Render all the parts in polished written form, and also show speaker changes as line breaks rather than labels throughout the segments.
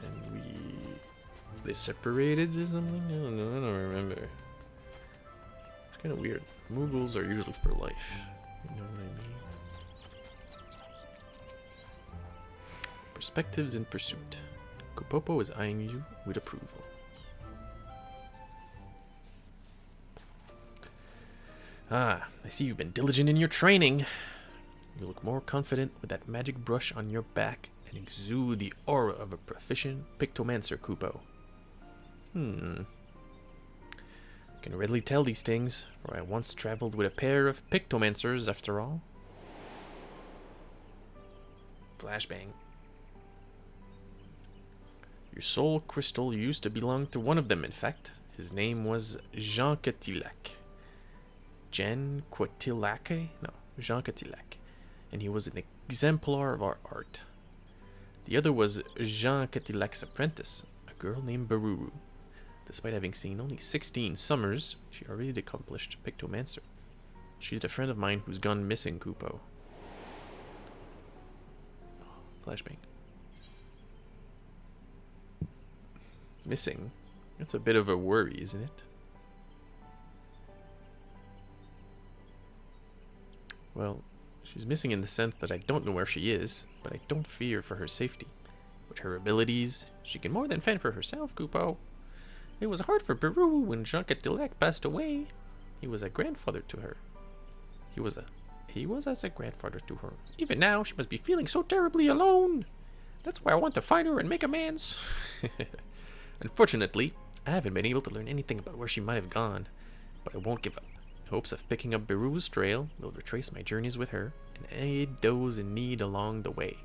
And they separated or something? I don't know, I don't remember. It's kind of weird. Mughals are usually for life. You know what I mean? Perspectives in pursuit. Kupopo is eyeing you with approval. Ah, I see you've been diligent in your training. You look more confident with that magic brush on your back and exude the aura of a proficient Pictomancer, Kupo. I can readily tell these things, for I once traveled with a pair of Pictomancers after all. Flashbang. Your soul crystal used to belong to one of them, in fact. His name was Jean Catillac. Jean Quatillac? No, Jean Catillac. And he was an exemplar of our art. The other was Jean Catillac's apprentice, a girl named Baruru. Despite having seen only 16 summers, she already accomplished Pictomancer. She's a friend of mine who's gone missing, Kupo. Flashbang. Missing? That's a bit of a worry, isn't it? Well, she's missing in the sense that I don't know where she is, but I don't fear for her safety. With her abilities, she can more than fend for herself, Kupo. It was hard for Peru when Jean Catillac passed away. He was a grandfather to her. He was as a grandfather to her. Even now, she must be feeling so terribly alone. That's why I want to find her and make amends. Unfortunately, I haven't been able to learn anything about where she might have gone, but I won't give up. In hopes of picking up Beru's trail, will retrace my journeys with her and aid those in need along the way.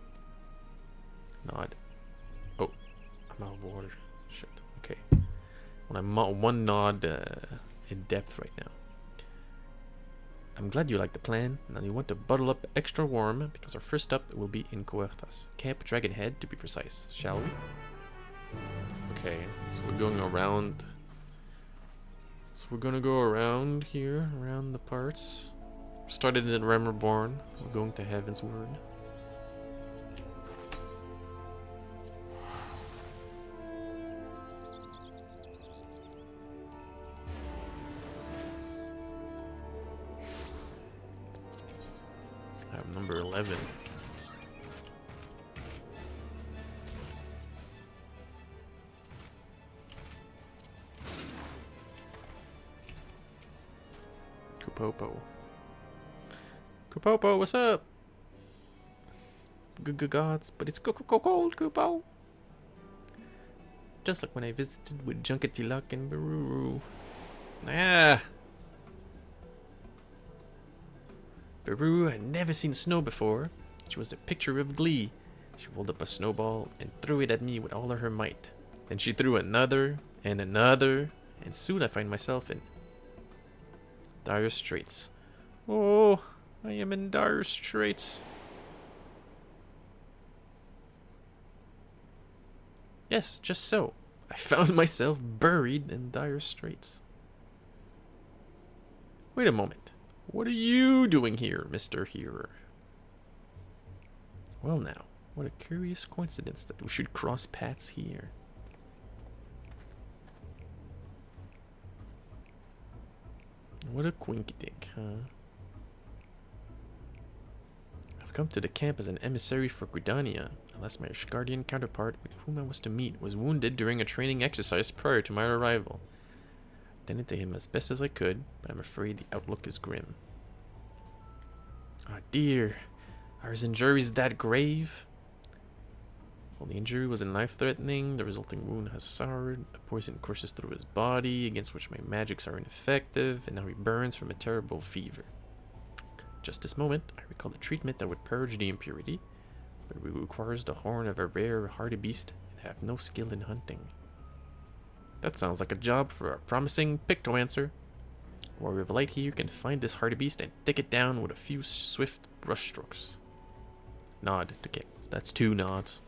Nod. Oh, I'm out of water. Shit. Okay. Well, I'm one nod in depth right now. I'm glad you like the plan. Now you want to bottle up extra warm because our first stop will be in Coertas. Camp Dragonhead to be precise, shall we? Okay, so we're going around. So we're gonna go around here, around the parts. Started in Remorborn. We're going to Heavensward. I have number 11. Kupopo. Kupopo, what's up? Gods, but it's cold, Kupo. Just like when I visited with Junketiluck and Baruru. Ah! Baru had never seen snow before. She was the picture of glee. She rolled up a snowball and threw it at me with all of her might. Then she threw another and another, and soon I find myself in dire straits. Oh, I am in dire straits. Yes, just so. I found myself buried in dire straits. Wait a moment. What are you doing here, Mr. Hearer? Well now, what a curious coincidence that we should cross paths here. What a quinky-dink, huh? I've come to the camp as an emissary for Gridania, unless my Ishgardian counterpart with whom I was to meet was wounded during a training exercise prior to my arrival. I tended to him as best as I could, but I'm afraid the outlook is grim. Oh dear, are his injuries that grave? While the injury wasn't life-threatening, the resulting wound has soured, a poison courses through his body, against which my magics are ineffective, and now he burns from a terrible fever. Just this moment, I recall the treatment that would purge the impurity, but it requires the horn of a rare, hardy beast, and have no skill in hunting. That sounds like a job for a promising Pictomancer. Warrior of Light here can find this hardy beast and take it down with a few swift brushstrokes. Nod to Kip. That's 2 nods.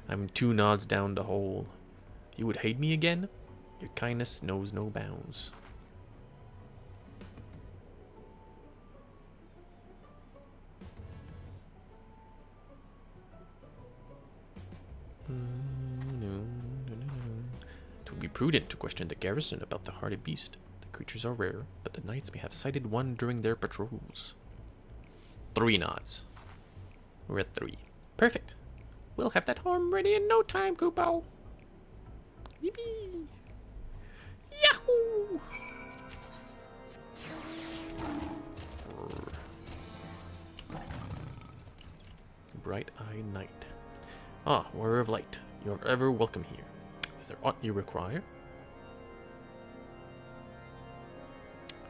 I'm 2 nods down the hole. You would hate me again? Your kindness knows no bounds. prudent to question the garrison about the hardy beast. The creatures are rare, but the knights may have sighted one during their patrols. 3 knots. We're at 3. Perfect. We'll have that horn ready in no time, Kupo. Yippee! Yahoo! Bright-eyed knight. Ah, warrior of light. You are ever welcome here. Is there aught you require?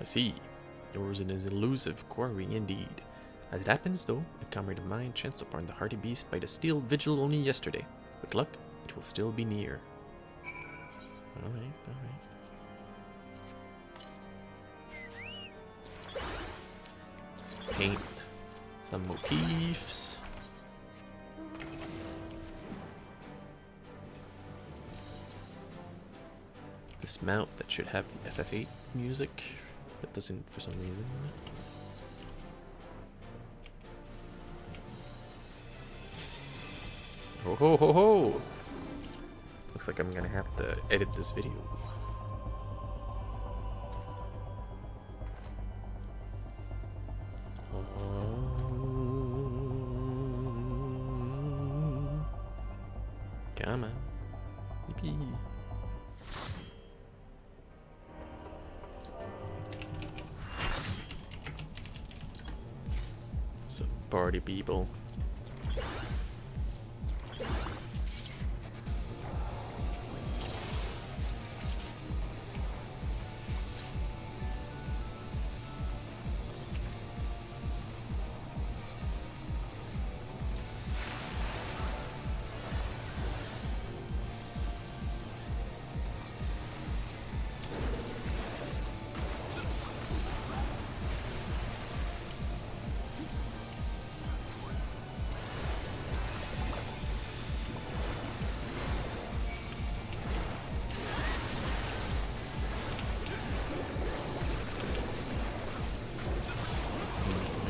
I see. Yours is an elusive quarry indeed. As it happens, though, a comrade of mine chanced upon the hardy beast by the steel vigil only yesterday. With luck, it will still be near. Alright, alright. Let's paint some motifs. This mount that should have the FF8 music, but doesn't for some reason. Ho ho ho ho! Looks like I'm gonna have to edit this video. Come on. Yippee. Some party people.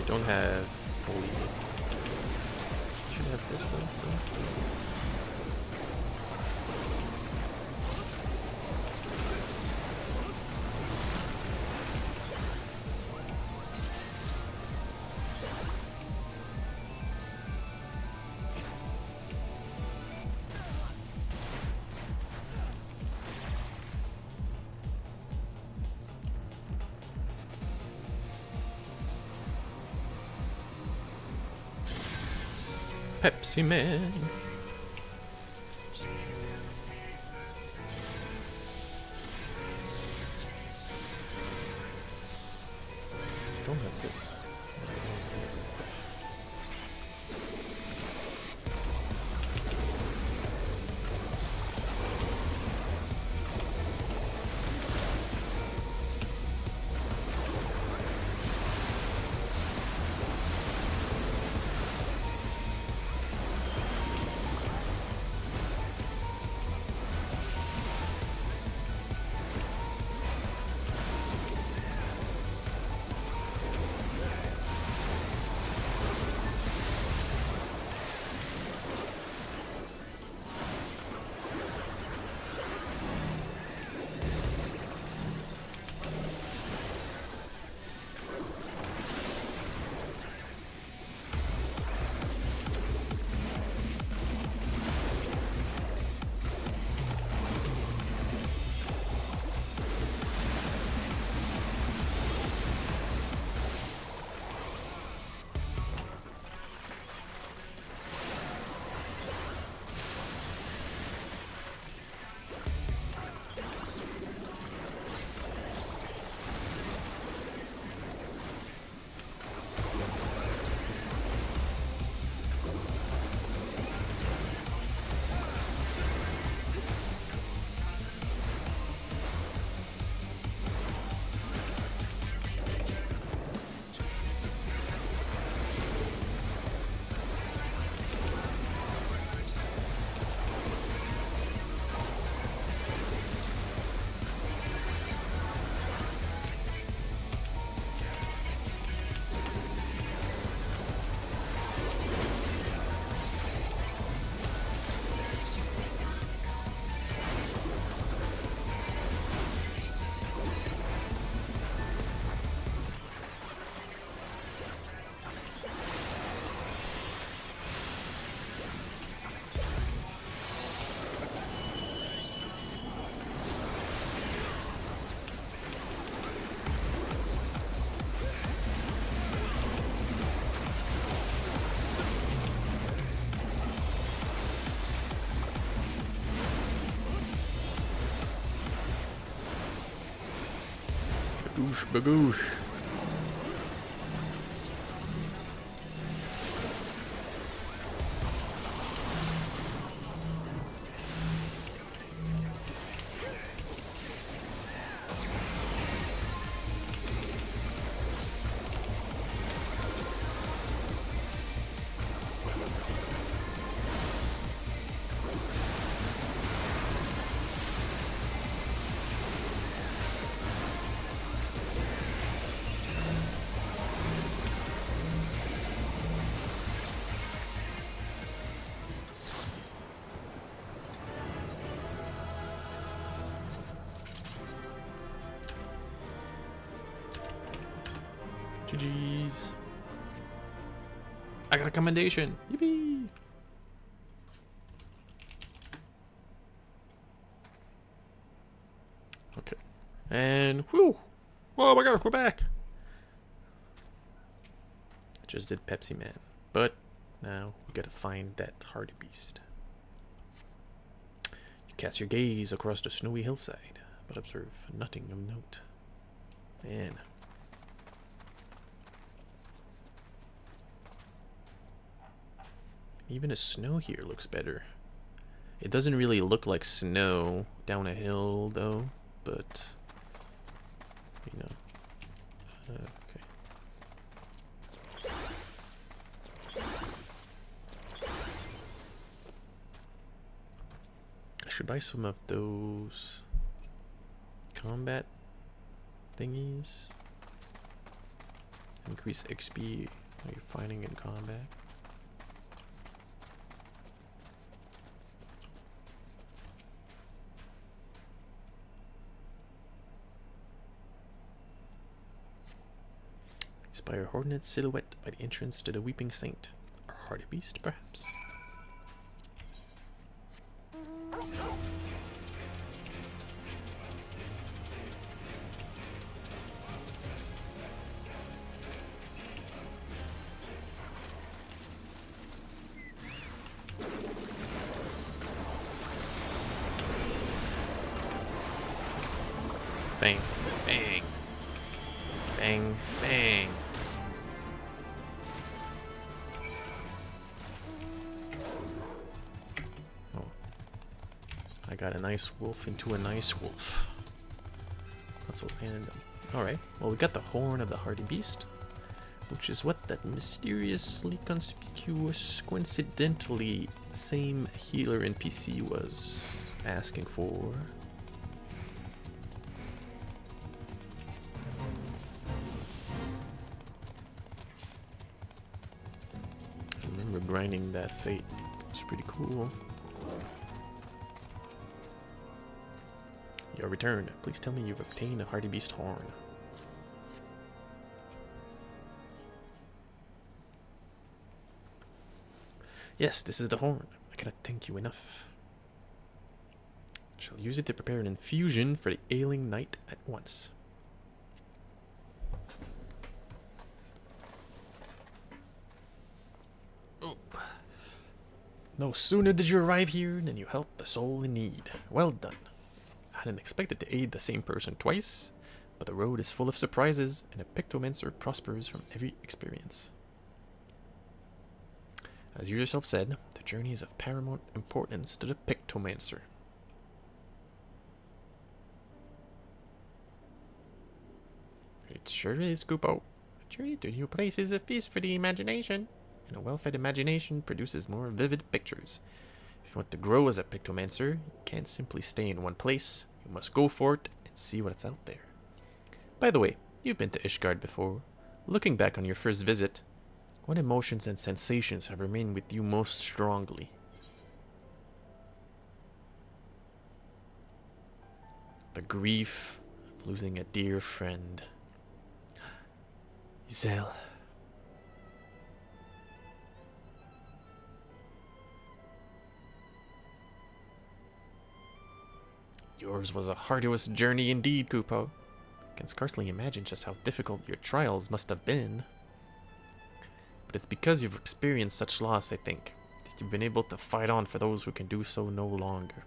Don't have holy. Should have this though. Pepsi Man. Don't have this. Bagoosh, bagoosh. GG's. I got a commendation. Yippee! Okay. And whew! Oh my gosh, we're back! I just did Pepsi Man. But now we gotta find that hardy beast. You cast your gaze across the snowy hillside, but observe nothing of note. Man. Even the snow here looks better. It doesn't really look like snow down a hill, though, but, you know. Okay. I should buy some of those combat thingies. Increase XP while you're fighting in combat. Inspire Hornet silhouette by the entrance to the Weeping Saint. Or hardy beast, perhaps? Bang, bang, bang, bang. Oh, I got a nice wolf into a nice wolf. That's what random. Alright, well, we got the horn of the hardy beast, which is what that mysteriously conspicuous, coincidentally same healer NPC was asking for. Grinding that fate. It's pretty cool. Your return. Please tell me you've obtained a hardy beast horn. Yes, this is the horn. I cannot thank you enough. I shall use it to prepare an infusion for the ailing knight at once. No sooner did you arrive here than you helped a soul in need. Well done. I hadn't expected to aid the same person twice, but the road is full of surprises, and a Pictomancer prospers from every experience. As you yourself said, the journey is of paramount importance to the Pictomancer. It sure is, Kupo. A journey to new places is a feast for the imagination. And a well-fed imagination produces more vivid pictures. If you want to grow as a Pictomancer, you can't simply stay in one place. You must go for it and see what's out there. By the way, you've been to Ishgard before. Looking back on your first visit, what emotions and sensations have remained with you most strongly? The grief of losing a dear friend. Zel. Yours was a arduous journey indeed, Kupo. I can scarcely imagine just how difficult your trials must have been. But it's because you've experienced such loss, I think, that you've been able to fight on for those who can do so no longer.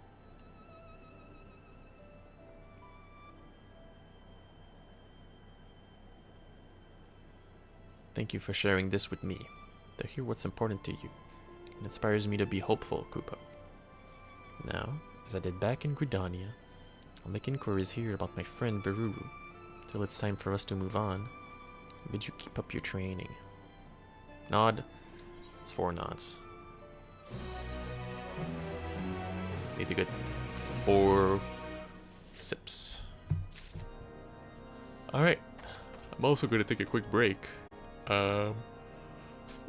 Thank you for sharing this with me. To hear what's important to you. It inspires me to be hopeful, Koopa. Now, as I did back in Gridania, I'll make inquiries here about my friend Beruru. Till it's time for us to move on. I bid you keep up your training. Nod. It's 4 nods. Maybe good 4 sips. Alright. I'm also going to take a quick break.